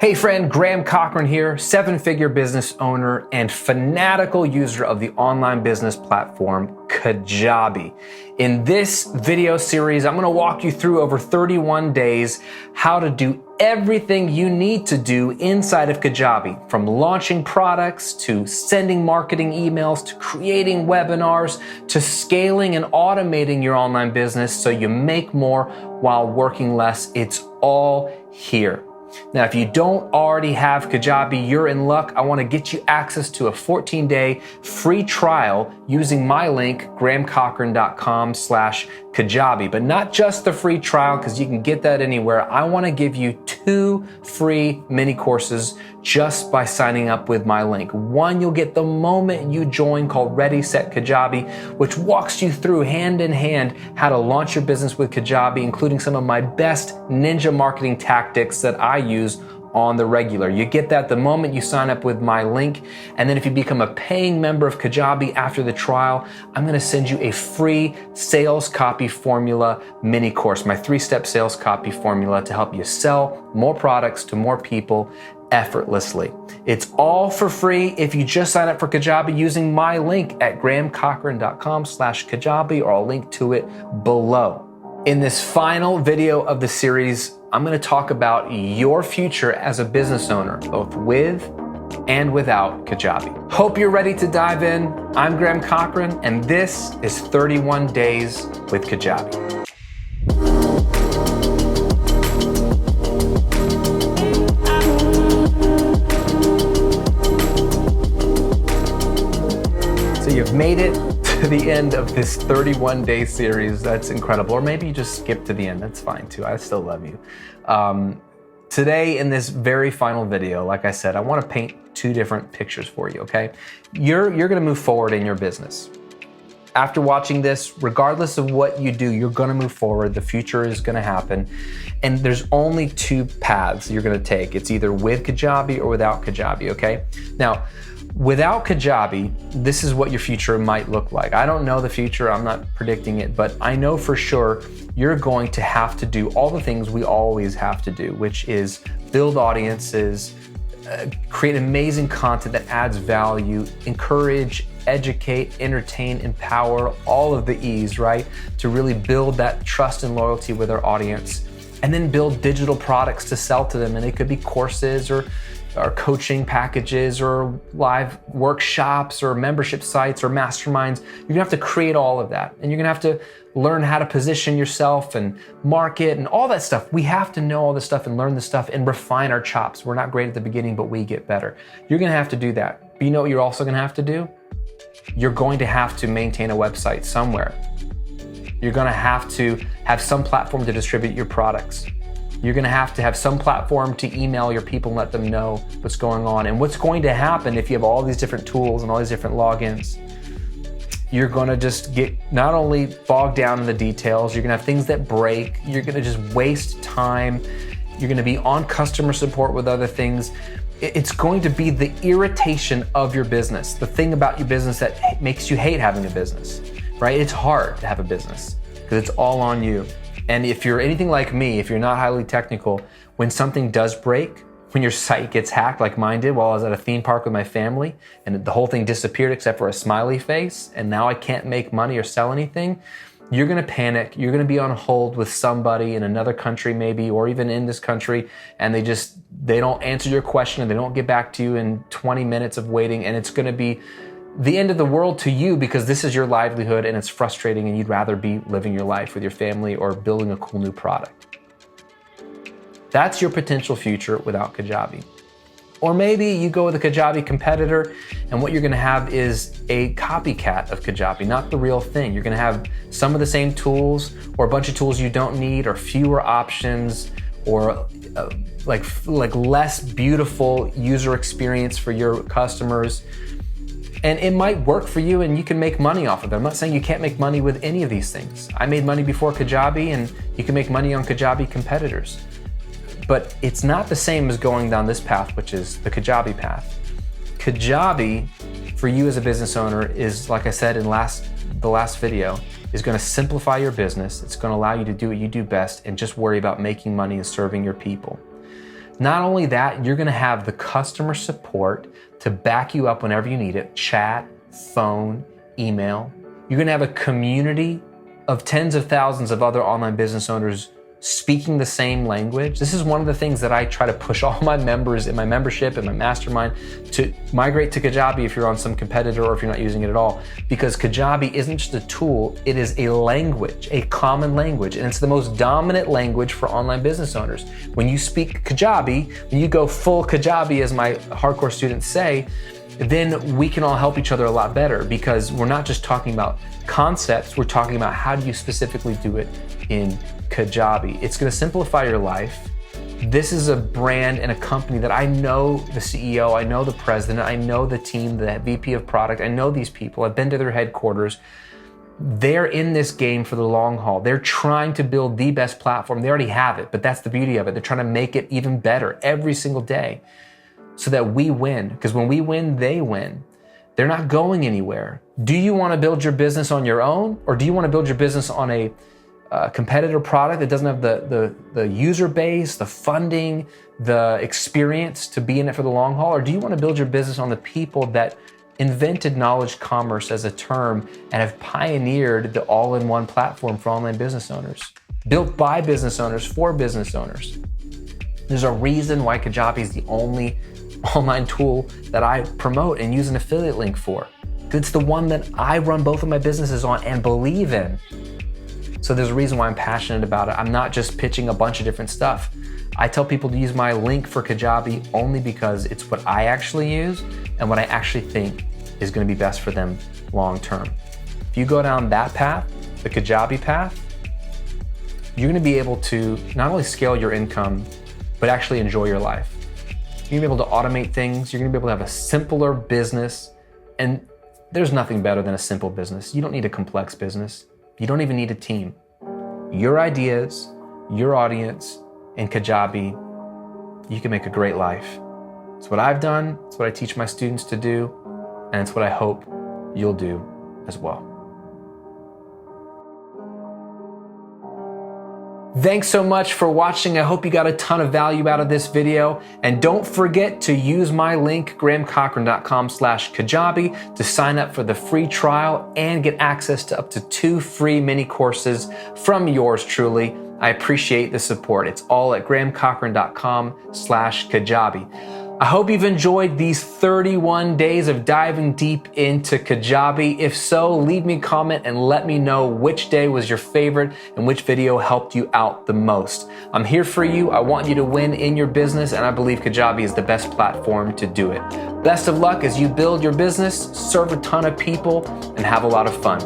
Hey friend, Graham Cochran here, seven-figure business owner and fanatical user of the online business platform Kajabi. In this video series, I'm gonna walk you through over 31 days how to do everything you need to do inside of Kajabi, from launching products to sending marketing emails to creating webinars to scaling and automating your online business so you make more while working less. It's all here. Now, if you don't already have Kajabi, you're in luck. I want to get you access to a 14-day free trial using my link, grahamcochran.com/Kajabi. But not just the free trial, because you can get that anywhere. I want to give you 2 free mini courses just by signing up with my link. One you'll get the moment you join, called Ready, Set, Kajabi, which walks you through hand in hand how to launch your business with Kajabi, including some of my best ninja marketing tactics that I use on the regular. You get that the moment you sign up with my link. And then if you become a paying member of Kajabi after the trial, I'm gonna send you a free sales copy formula mini course, my 3-step sales copy formula to help you sell more products to more people effortlessly. It's all for free if you just sign up for Kajabi using my link at grahamcochran.com/Kajabi, or I'll link to it below. In this final video of the series, I'm going to talk about your future as a business owner, both with and without Kajabi. Hope you're ready to dive in. I'm Graham Cochran, and this is 31 Days with Kajabi. So you've made it to the end of this 31-day series. That's incredible. Or maybe you just skip to the end. That's fine too. I still love you. Today, in this very final video, like I said, I want to paint 2 different pictures for you, okay? You're going to move forward in your business. After watching this, regardless of what you do, you're going to move forward. The future is going to happen. And there's only 2 paths you're going to take. It's either with Kajabi or without Kajabi, okay? Now, without Kajabi, this is what your future might look like. I don't know the future, I'm not predicting it, but I know for sure you're going to have to do all the things we always have to do, which is build audiences, create amazing content that adds value, encourage, educate, entertain, empower, all of the E's, right? To really build that trust and loyalty with our audience, and then build digital products to sell to them. And it could be courses or coaching packages or live workshops or membership sites or masterminds. You're gonna have to create all of that. And you're gonna have to learn how to position yourself and market and all that stuff. We have to know all this stuff and learn this stuff and refine our chops. We're not great at the beginning, but we get better. You're gonna have to do that. But you know what you're also gonna have to do? You're going to have to maintain a website somewhere. You're gonna have to have some platform to distribute your products. You're gonna have to have some platform to email your people and let them know what's going on. And what's going to happen if you have all these different tools and all these different logins, you're gonna just get not only bogged down in the details, you're gonna have things that break, you're gonna just waste time, you're gonna be on customer support with other things. It's going to be the irritation of your business, the thing about your business that makes you hate having a business, right? It's hard to have a business because it's all on you. And if you're anything like me, if you're not highly technical, when something does break, when your site gets hacked like mine did while I was at a theme park with my family and the whole thing disappeared except for a smiley face, and now I can't make money or sell anything, you're gonna panic. You're gonna be on hold with somebody in another country maybe, or even in this country, and they don't answer your question and they don't get back to you in 20 minutes of waiting, and it's gonna be the end of the world to you because this is your livelihood and it's frustrating and you'd rather be living your life with your family or building a cool new product. That's your potential future without Kajabi. Or maybe you go with a Kajabi competitor and what you're gonna have is a copycat of Kajabi, not the real thing. You're gonna have some of the same tools or a bunch of tools you don't need or fewer options or like less beautiful user experience for your customers. And it might work for you and you can make money off of it. I'm not saying you can't make money with any of these things. I made money before Kajabi and you can make money on Kajabi competitors. But it's not the same as going down this path, which is the Kajabi path. Kajabi, for you as a business owner, is, like I said in the last video, is gonna simplify your business. It's gonna allow you to do what you do best and just worry about making money and serving your people. Not only that, you're gonna have the customer support to back you up whenever you need it, chat, phone, email. You're gonna have a community of tens of thousands of other online business owners speaking the same language. This is one of the things that I try to push all my members in my membership and my mastermind to migrate to Kajabi if you're on some competitor or if you're not using it at all. Because Kajabi isn't just a tool, it is a language, a common language. And it's the most dominant language for online business owners. When you speak Kajabi, when you go full Kajabi, as my hardcore students say, then we can all help each other a lot better, because we're not just talking about concepts, we're talking about how do you specifically do it in Kajabi. It's gonna simplify your life. This is a brand and a company that I know the CEO, I know the president, I know the team, the VP of product, I know these people, I've been to their headquarters. They're in this game for the long haul. They're trying to build the best platform. They already have it, but that's the beauty of it. They're trying to make it even better every single day so that we win, because when we win, they win. They're not going anywhere. Do you want to build your business on your own, or do you want to build your business on a competitor product that doesn't have the user base, the funding, the experience to be in it for the long haul? Or do you want to build your business on the people that invented knowledge commerce as a term and have pioneered the all-in-one platform for online business owners, built by business owners for business owners? There's a reason why Kajabi is the only online tool that I promote and use an affiliate link for. It's the one that I run both of my businesses on and believe in. So there's a reason why I'm passionate about it. I'm not just pitching a bunch of different stuff. I tell people to use my link for Kajabi only because it's what I actually use and what I actually think is gonna be best for them long term. If you go down that path, the Kajabi path, you're gonna be able to not only scale your income, but actually enjoy your life. You're gonna be able to automate things. You're gonna be able to have a simpler business. And there's nothing better than a simple business. You don't need a complex business. You don't even need a team. Your ideas, your audience, and Kajabi, you can make a great life. It's what I've done. It's what I teach my students to do. And it's what I hope you'll do as well. Thanks so much for watching. I hope you got a ton of value out of this video. And don't forget to use my link, grahamcochran.com/Kajabi, to sign up for the free trial and get access to up to 2 free mini courses from yours truly. I appreciate the support. It's all at grahamcochran.com/Kajabi. I hope you've enjoyed these 31 days of diving deep into Kajabi. If so, leave me a comment and let me know which day was your favorite and which video helped you out the most. I'm here for you. I want you to win in your business, and I believe Kajabi is the best platform to do it. Best of luck as you build your business, serve a ton of people, and have a lot of fun.